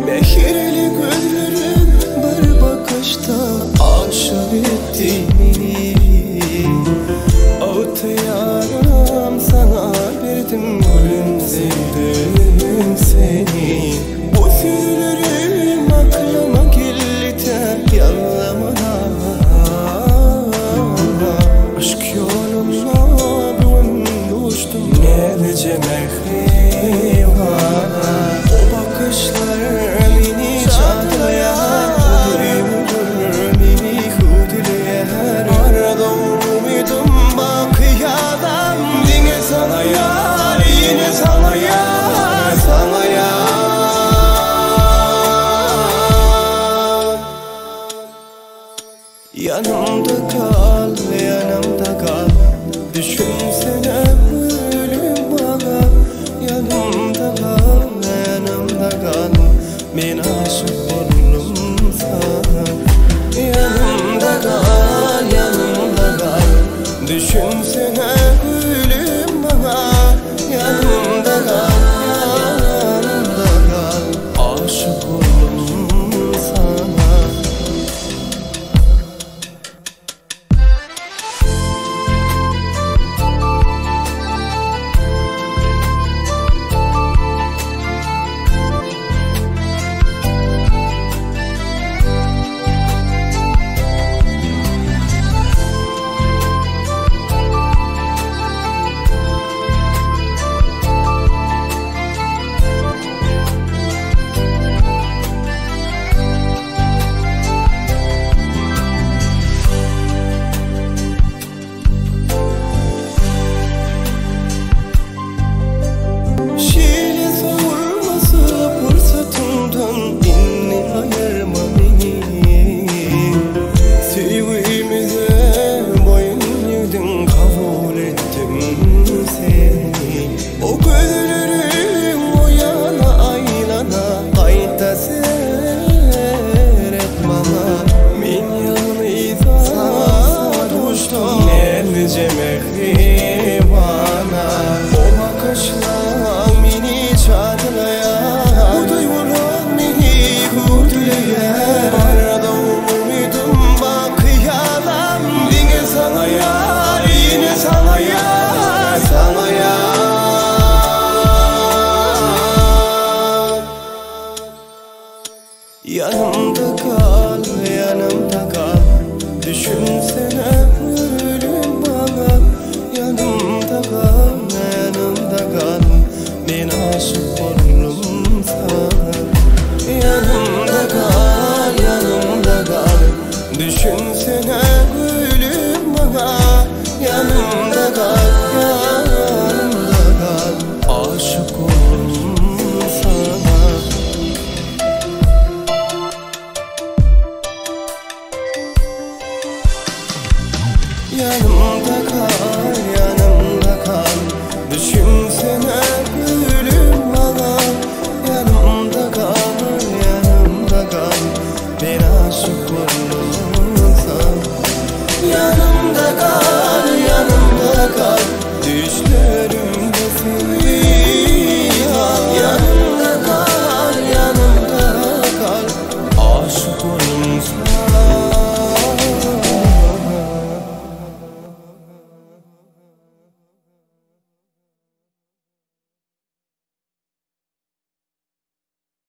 Mehirli gözlerin bir bakışta aşık etti beni. Ağıtı yaram sana verdim, gülümsedim seni. Bu sürülerim aklıma geldi de yalamana. Aşk yoluna bir düştüm, nece mehri var. O bakışlar beni çağlayan, ömür beni hudleyen. Aradan umudum bakıyadan, yine sana yar, yine sana yar, sana yar. Yanımda kal, yanımda kal, düşünsene ölüm bana. Yanımda kal, yanımda kal, ben aşık oldum sana. Yanımda kal, yanımda kal, düşünsene ölüm bana. Yanımda kal, yanımda kal, aşık oldum sana. Nece mehri bana, o bakışlar beni çağlayan. Bu duygular beni hudleyen. Arada umudum bakıyalan, yine sana yar, yine sana yar, sana yar.